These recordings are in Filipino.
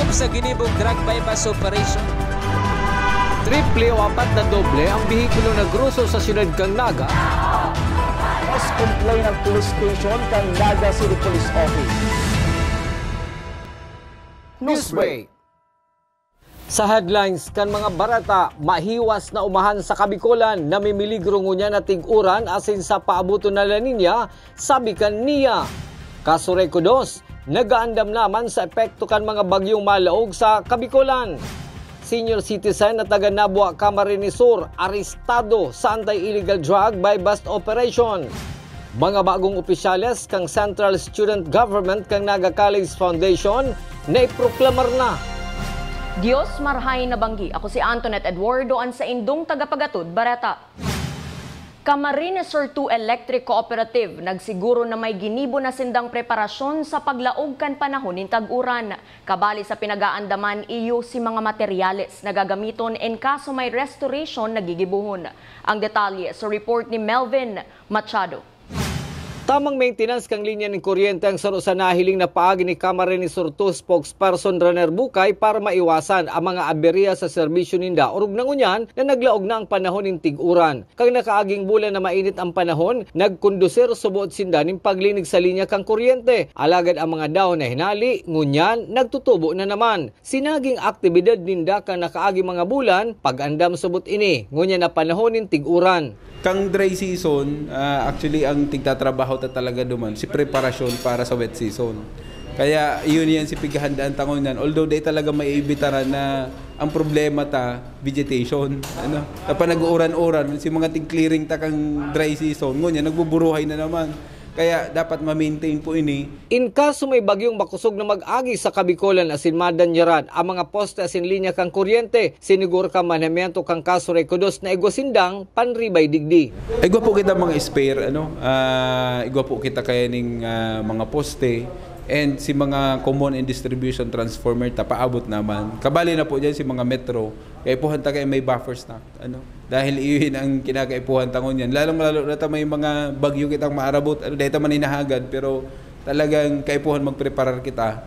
hukom sa ginibong drug bypass operation. Triple o 4 na doble ang bihikulo na gruso sa siyudad kang Naga. Mas complain ng police station kang Naga City Police Office. Newsbreak. Sa headlines kan mga barata, mahiwas na umahan sa Kabikulan, namimiligro ngunya na tig-uran asin sa paabuto na La Nina, sabi kan niya. Kasureko 2, nagaandam naman sa epekto kan mga bagyong malaog sa Kabikulan. Senior citizen na taga Nabua, Camarines Sur, arestado sa anti-illegal drug by bust operation. Mga bagong opisyales kang Central Student Government kang Naga College Foundation na iproklamar na. Diyos marhay na banggi. Ako si Antoinette Eduardo an sa indong tagapagatod Bareta. Camarines Sur 2 Electric Cooperative nagsiguro na may ginibo na sindang preparasyon sa paglaog kan panahon ng tag-uran. Kabali sa pinagaandaman iyo si mga materyales na gagamiton in kaso may restoration nagigibuhon. Ang detalye sa report ni Melvin Machado. Tamang maintenance kang linya ng kuryente ang saro sa nahiling na paagi ni Camarines Sur 2 spokesperson Raner Bukay para maiwasan ang mga aberya sa serbisyo ninda orug nangunyan na naglaog na ang panahon ng tig-uran. Kag nakaaging bulan na mainit ang panahon, nagkondusir subuot sinda ning paglinig sa linya kang kuryente. Alagad ang mga dahon na hinali, ngunyan nagtutubo na naman. Sinaging aktibidad ninda kang nakaaging mga bulan pag-andam subot ini, ngunyan na panahon ng tig-uran. Kang dry season, actually ang tigtatrabaho ta talaga duman si preparasyon para sa wet season. Kaya yun yan si pighandaan tangonan. Although day talaga may ibitaran na ang problema ta vegetation. Ano? Kapag nag-uran-uran, si mga tig-clearing ta kang dry season, ngunyan nagbuburuhay na naman. Kaya dapat ma-maintain po ini. In kaso may bagyong makusog na mag-agi sa Kabikulan asin madanyaran ang mga poste asin linya kang kuryente, sinigur ka manamiento kang Kasureko 2 na igwasindang panribay digdi. Igwa po kita mga spare, igwa po kita kaya ning mga poste and si mga common and distribution transformer paabot naman. Kabali na po dyan si mga metro. Kaya ipuhan ta kayo may buffer stock. Dahil iyon ang kinakaipuhan tangon yan. Lalong-lalo na may mga bagyo kitang maarabot. Dahil man inahagad. Pero talagang kaipuhan magpreparar kita.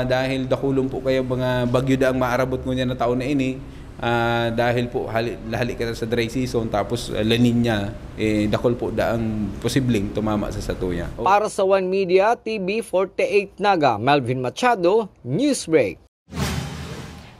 Dahil dakulong po kayo mga bagyo daang maarabot ngunyan na taon na ini. Dahil po lahali kita sa dry season. Tapos La Nina, dakol po daang posibleng tumama sa satuya. Para sa One Media TV 48 Naga, Melvin Machado, Newsbreak.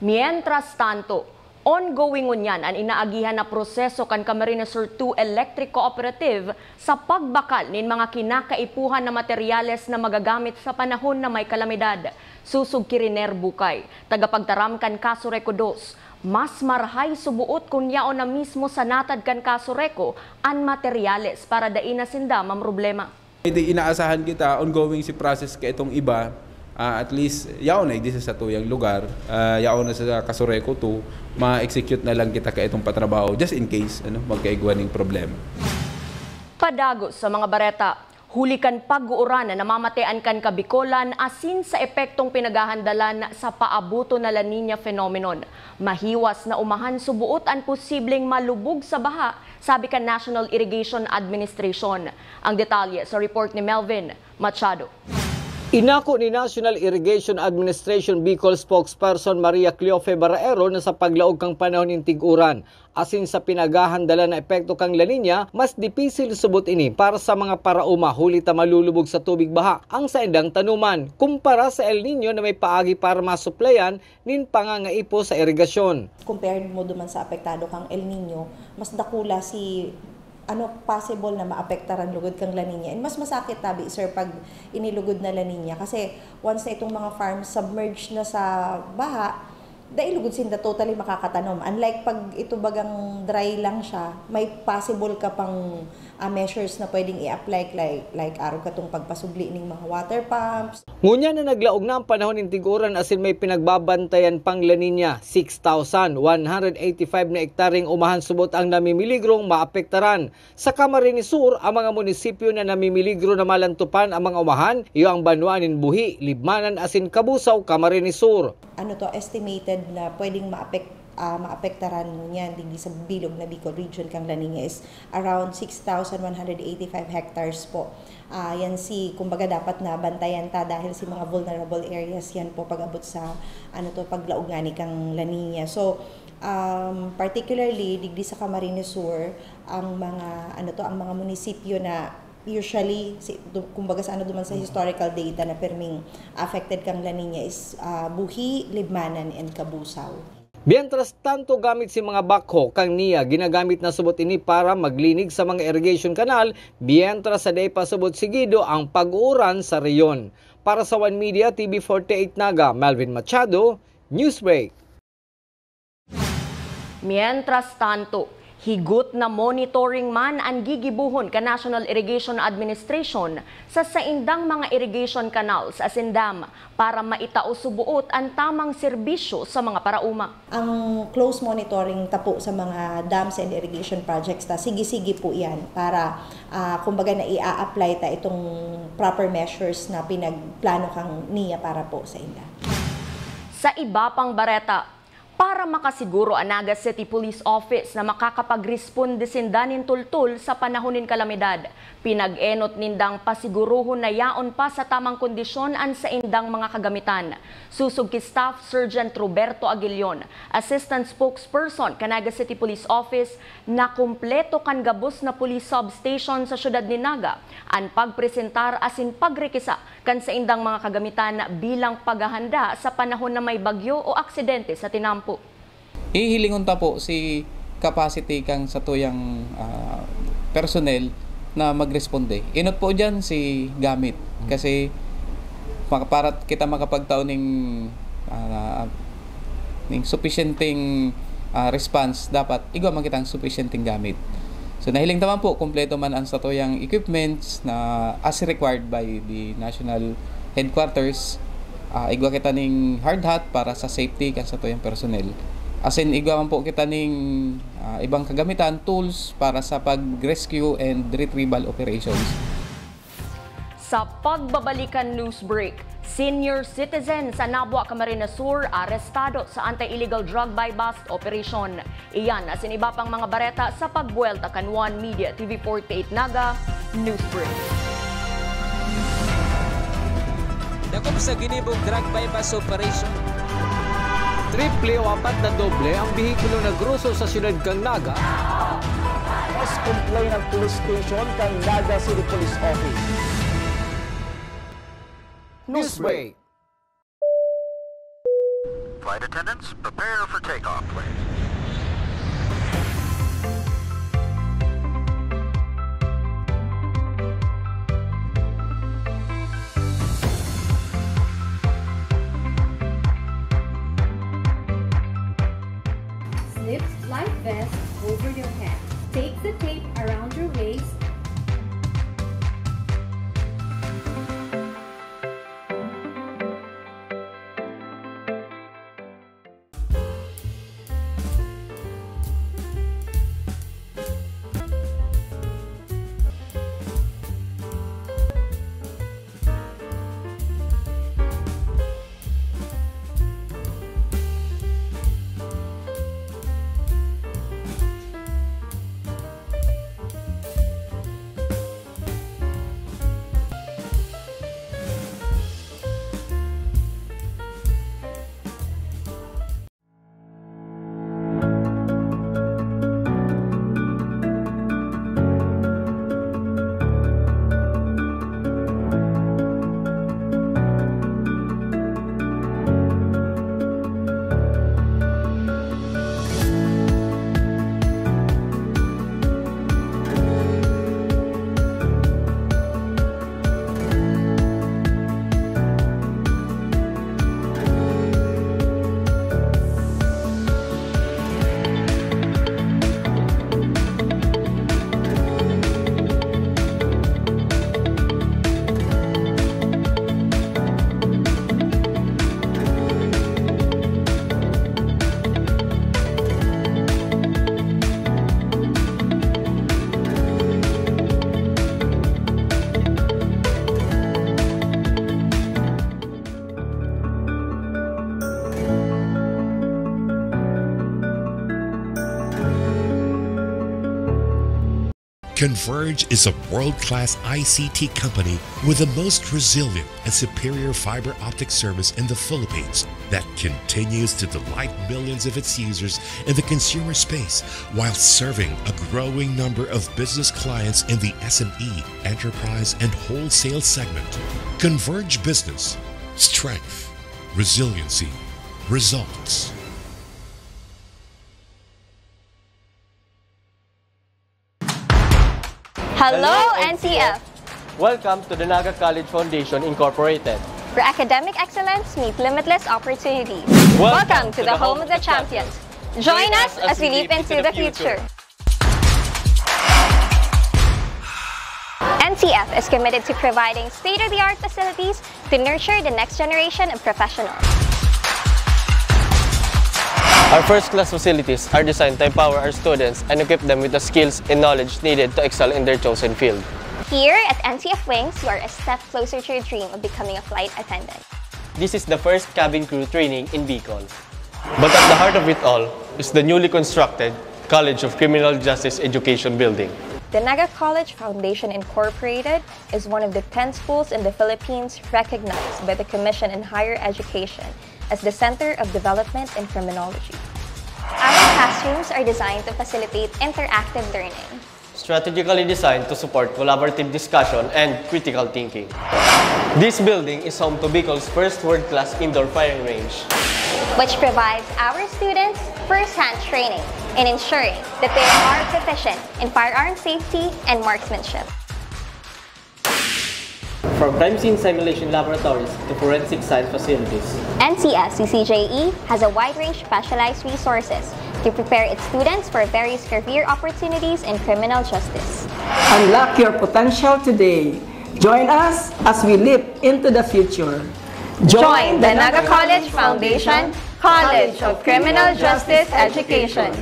Mientras tanto, ongoing ngunyan ang inaagihan na proseso kan Camarines Sur 2 Electric Cooperative sa pagbakal nin mga kinakaipuhan na materyales na magagamit sa panahon na may kalamidad. Susug Kiriner Bukay, tagapagtaram kan Kasureko 2, mas marhay subuot kunyaon na mismo sa natad kan Kasureko ang materyales para daina sinda mamroblema. Inaasahan kita ongoing si process ka itong iba. At least yaon na di sa tuyang lugar, yaon na sa Kasureko 2, ma-execute na lang kita ka itong patrabaho just in case magkaigwaning problema. Padagos sa mga bareta, huli kan pag-uuran na namamatean kan Kabikulan asin sa epektong pinagahandalan sa paabuto na La Nina phenomenon. Mahiwas na umahan subuot ang posibleng malubog sa baha, sabi kan National Irrigation Administration. Ang detalye sa report ni Melvin Machado. Inako ni National Irrigation Administration Bicol spokesperson Maria Cleofe Baraero na sa paglaog kang panahon ng tig-uran asin sa pinagahandala na epekto kang La Nina, mas dipisil subot ini para sa mga parauma huli ta malulubog sa tubig baha ang sa endang tanuman kumpara sa El Nino na may paagi para masuplayan nin pangangaipo sa irigasyon. Compared mo duman sa apektado kang El Nino, mas dakula si possible na maapektaran lugod kang La Nina. And mas masakit tabi, sir, pag inilugod na La Nina. Kasi once na itong mga farms submerged na sa baha, dahil lugod sinda totally makakatanom. Unlike pag ito bagang dry lang siya, may possible ka pang measures na pwedeng i-apply like araw katong pagpasubli ng mga water pumps. Ngunya na naglaog na ang panahon ng tiguran asin may pinagbabantayan pang La Nina, 6,185 na ektaring umahan subot ang namimiligrong maapektaran. Sa Camarines Sur, ang mga munisipyo na namimiligro na malantupan ang mga umahan, iyo ang Banwanin, Buhi, Libmanan asin Kabusaw, Camarines Sur. Estimated na pwedeng maapektaran niyan digdi sa bilog na Bicol region kang La Nina is around 6,185 hectares po. kumbaga dapat na bantayan ta dahil si mga vulnerable areas yan po pag-abot sa paglaog nga ni kang La Nina. So particularly digdi sa Camarines Sur ang mga munisipyo na usually kumbaga sa duman sa historical data na perming affected kang La Nina is Buhi, Libmanan and Kabusaw. Mientras tanto, gamit si mga backhoe kang niya ginagamit na subot ini para maglinig sa mga irrigation canal, mientras sa day pasubot sigido ang pag-uuran sa reyon. Para sa One Media TV48 Naga, Melvin Machado, Newsbreak. Mientras tanto, higot na monitoring man ang gigibuhon ka National Irrigation Administration sa saindang mga irrigation canals as in dam para maitao subuot ang tamang serbisyo sa mga parauma. Ang close monitoring tapo sa mga dams and irrigation projects sige-sige po yan para kumbaga na i-apply ta itong proper measures na pinagplano kang niya para po sa inda. Sa iba pang bareta, para makasiguro ang Naga City Police Office na makakapag-responde sindanin tultul sa panahonin kalamidad, pinag-enot nindang pasiguruhon na yaon pa sa tamang kondisyon ang sa indang mga kagamitan. Susog ki Staff Sergeant Roberto Aguilion, Assistant Spokesperson ka Naga City Police Office, na kumpleto kan gabos na police substation sa syudad ni Naga ang pagpresentar asin pagrekisa kan sa indang mga kagamitan bilang paghahanda sa panahon na may bagyo o aksidente sa tinampo. Hihilingon ta po si capacity kang sa tuyang personnel na magresponde. Inot po dyan si gamit kasi para kita makapagtao ning sufficienting response, dapat igwa man kitang sufficienting gamit. So nahiling taman po kompleto man ang sa tuyang equipments na as required by the national headquarters. Igwa kita ning hard hat para sa safety kan sa tuyang personnel. As in, igwa man po kita ning ibang kagamitan, tools para sa pag-rescue and retrieval operations. Sa pagbabalikan news break, senior citizen sa Nabua, Camarines Sur arestado sa anti-illegal drug buy-bust operation. Iyan as in iba pang mga bareta sa pagbuelta kan One Media TV48 Naga News Break. Dakop sa ginibog drug bypass operation. Triple o apat na doble ang bihikulo na gruso sa siyudad kang Naga. Mas complain ng police station kang Naga City Police Office. Newsbreak. Flight attendants, prepare for takeoff, please. Slip life vest over your head. Take the tape around your waist. Converge is a world-class ICT company with the most resilient and superior fiber optic service in the Philippines that continues to delight millions of its users in the consumer space while serving a growing number of business clients in the SME, enterprise, and wholesale segment. Converge Business. Strength, resiliency, results. Hello, NCF! Welcome to the Naga College Foundation Incorporated, where academic excellence meets limitless opportunities. Welcome to the home of the champions. Join us as we leap into the future. NCF is committed to providing state-of-the-art facilities to nurture the next generation of professionals. Our first-class facilities are designed to empower our students and equip them with the skills and knowledge needed to excel in their chosen field. Here at NCF Wings, you are a step closer to your dream of becoming a flight attendant. This is the first cabin crew training in Bicol. But at the heart of it all is the newly constructed College of Criminal Justice Education building. The Naga College Foundation Incorporated is one of the 10 schools in the Philippines recognized by the Commission on Higher Education as the Center of Development in Criminology. Our classrooms are designed to facilitate interactive learning, strategically designed to support collaborative discussion and critical thinking. This building is home to Bicol's first world-class indoor firing range, which provides our students first-hand training in ensuring that they are proficient in firearm safety and marksmanship. From crime scene simulation laboratories to forensic science facilities, NCF CCJE has a wide range of specialized resources to prepare its students for various career opportunities in criminal justice. Unlock your potential today. Join us as we leap into the future. Join the Naga College Foundation College of Criminal Justice Education.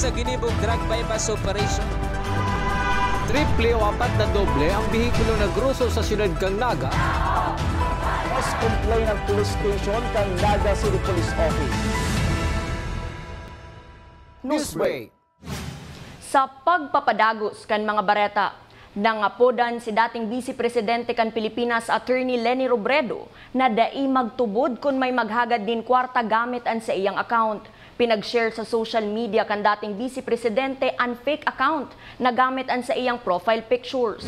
sa ginibong drug bypass operation. Triple o apat na doble ang bihikulo na gruso sa siyudad kang Naga. Mas complain ng police station kang Naga City Police Office. Newsbreak. Sa pagpapadagos kan mga bareta, nangapodan si dating Vice Presidente kan Pilipinas Attorney Leni Robredo na dai magtubod kung may maghagad din kwarta gamit an sa iyang account. Pinag-share sa social media kan dating Vice Presidente ang fake account na gamit an sa iyang profile pictures.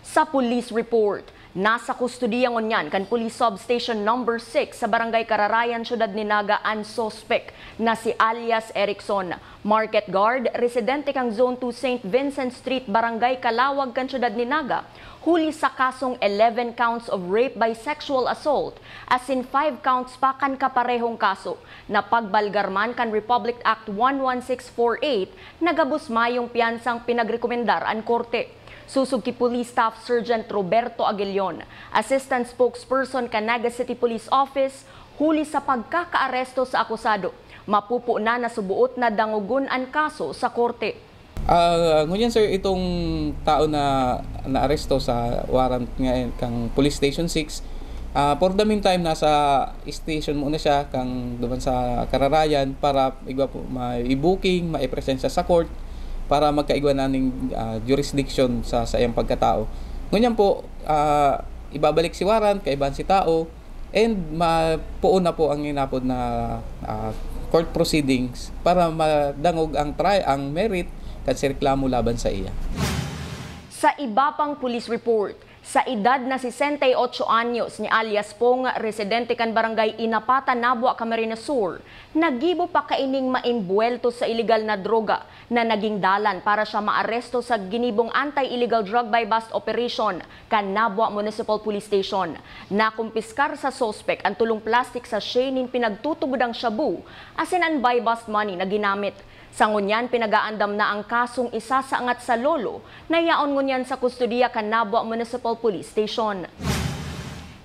Sa police report, nasa kustudiya ngunyan kan Police Substation number 6 sa Barangay Kararayan, Syudad ni Naga ang suspect na si alias Erickson, market guard, residente kang Zone 2 St. Vincent Street, Barangay Kalawag kan Syudad ni Naga, huli sa kasong 11 counts of rape by sexual assault, as in 5 counts pa kan kaparehong kaso na pagbalgarman kan Republic Act 11648 nagabus mayong piyansang pinagrekomendar ang korte. Susug ki Police Staff Sergeant Roberto Aguilion, Assistant Spokesperson kan Naga City Police Office, huli sa pagkakaaresto sa akusado. Mapupo na nasubuot na dangugon ang kaso sa korte. Ngunyan sir, itong tao na naaresto sa warrant nga kang Police Station 6, for the meantime nasa station muna siya kang duman sa Kararayan para i-booking, ma-presensya sa court para magkaigwa na ng jurisdiction sa iyang pagkatao. Ngunyan po, ibabalik si warrant, kaibahan si tao, and mapuon na po ang inapod na court proceedings para madangog ang merit kasi reklamo laban sa iya. Sa iba pang police report, sa edad na 68 anyos ni alias Pong, residente kan barangay Inapata, Nabua, Camarines Sur, nagibo pa kaining mainbuelto sa illegal na droga na naging dalan para siya maaresto sa ginibong anti-illegal drug buy bust operation kan Nabua Municipal Police Station. Nakumpiskar sa sospek ang tulong plastic sa Shenin pinagtutubudang shabu asin ang buy bust money na ginamit. Sa ngunyan, pinagaandam na ang kasong isa sa angat sa lolo na yaon ngunyan sa kustudiya kan Nabua Municipal Police Station.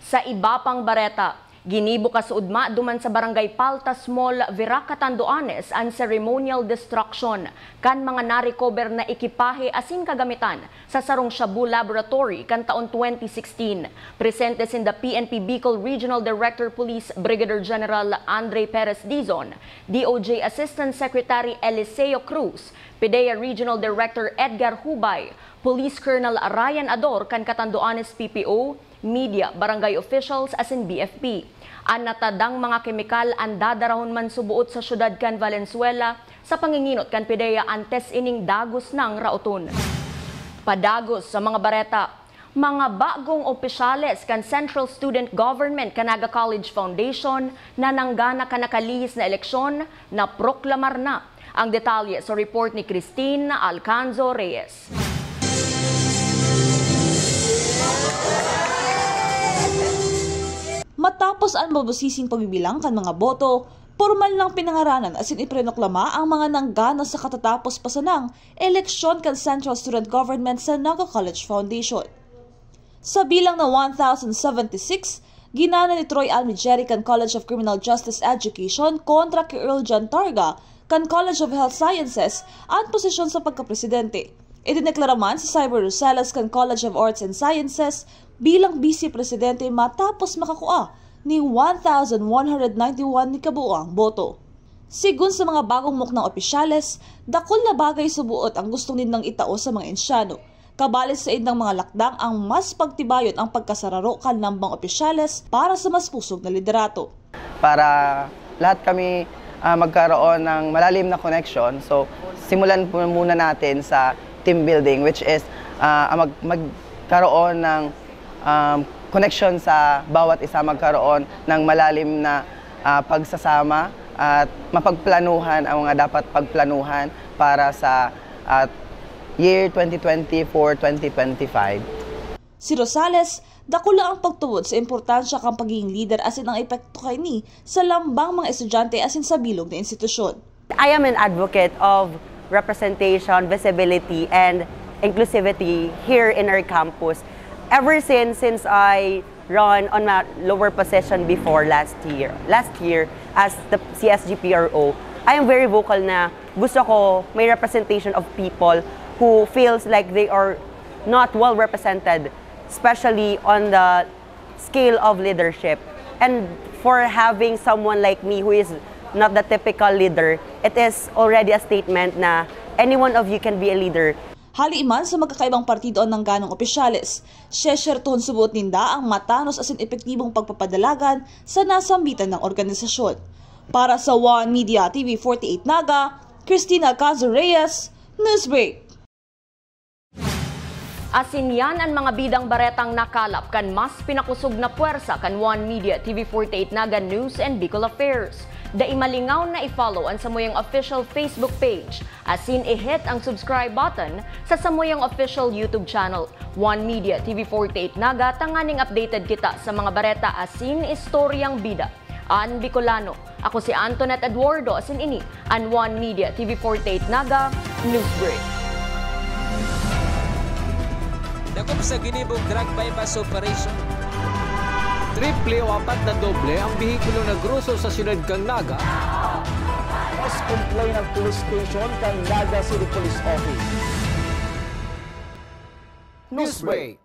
Sa iba pang bareta, ginibo kasuudma duman sa barangay Paltas Mall, Virac, Catanduanes ang ceremonial destruction kan mga na-recover na ekipahe asin kagamitan sa sarong Shabu Laboratory kan taon 2016. Presente sin the PNP Bicol Regional Director Police Brigadier General Andre Perez Dizon, DOJ Assistant Secretary Eliseo Cruz, PDEA Regional Director Edgar Hubay, Police Colonel Ryan Ador kan Catanduanes PPO, media, barangay officials asin BFP. Ang natadang mga kemikal ang dadarahon man subuot sa syudad kan Valenzuela sa panginginot kan PDEA antes ining dagos ng rauton. Padagos sa mga bareta, mga bagong opisyales kan Central Student Government Canaga College Foundation na nanggana ka nakalihis na eleksyon na proklamar na. Ang detalye sa report ni Christine Alcanzo Reyes. Matapos ang mabusising pagbibilang kan mga boto, formal lang pinangaranan asin iprenoklama ang mga nanggana sa katatapos pasanang eleksyon kan Central Student Government sa Naga College Foundation. Sa bilang na 1,076, ginana ni Troy Almigeri kan College of Criminal Justice Education kontra kay Earl John Targa kan College of Health Sciences ang posisyon sa pagkapresidente. Idineklara man si Cyber Rosales kan College of Arts and Sciences bilang vice-presidente matapos makakua ni 1,191 ni kabuuang boto. Sigun sa mga bagong muknang opisyales, dakol na bagay subuot ang gustong nilang itao sa mga ensyano. Kabalis sa ng mga lakdang ang mas pagtibayon ang pagkasararo kan nambang opisyales para sa mas pusog na liderato. Para lahat kami magkaroon ng malalim na connection, so simulan po muna natin sa team building, which is magkaroon ng connection sa bawat isa, magkaroon ng malalim na pagsasama at mapagplanuhan ang mga dapat pagplanuhan para sa year 2024-2025. Si Rosales, dakula ang pagtuwod sa importansya kang pagiging leader asin ang epekto kay ni sa lambang mga estudyante asin sa bilog na institusyon. I am an advocate of representation, visibility, and inclusivity here in our campus. Ever since I run on my lower position before last year as the CSGPRO, I am very vocal na gusto ko may representation of people who feels like they are not well represented, especially on the scale of leadership. And for having someone like me who is not the typical leader, it is already a statement na any one of you can be a leader. Haliiman sa magkakaibang partido ang nangganong opisyales, syeshertohon subuot ninda ang matanos asin epektibong pagpapadalagan sa nasambitan ng organisasyon. Para sa One Media TV 48 Naga, Christina Alcanzo Reyes, Newsbreak. Asin yan ang mga bidang baretang nakalap kan mas pinakusog na puwersa kan One Media TV 48 Naga News and Bicol Affairs. Da imalingaw na i-follow ang Samuyang official Facebook page. Asin i-hit ang subscribe button sa Samuyang official YouTube channel. One Media TV 48 Naga, tanganing updated kita sa mga bareta asin istoryang bida. An Bicolano, ako si Antoinette Eduardo, asin ini ang One Media TV 48 Naga Newsbreak. Dako sa ginibong drug bypass operation. Triple o 4 na doble ang bihikulo na gruso sa siyudad kang Naga. Mas complain ng police station kang Naga City Police Office. Newsbreak.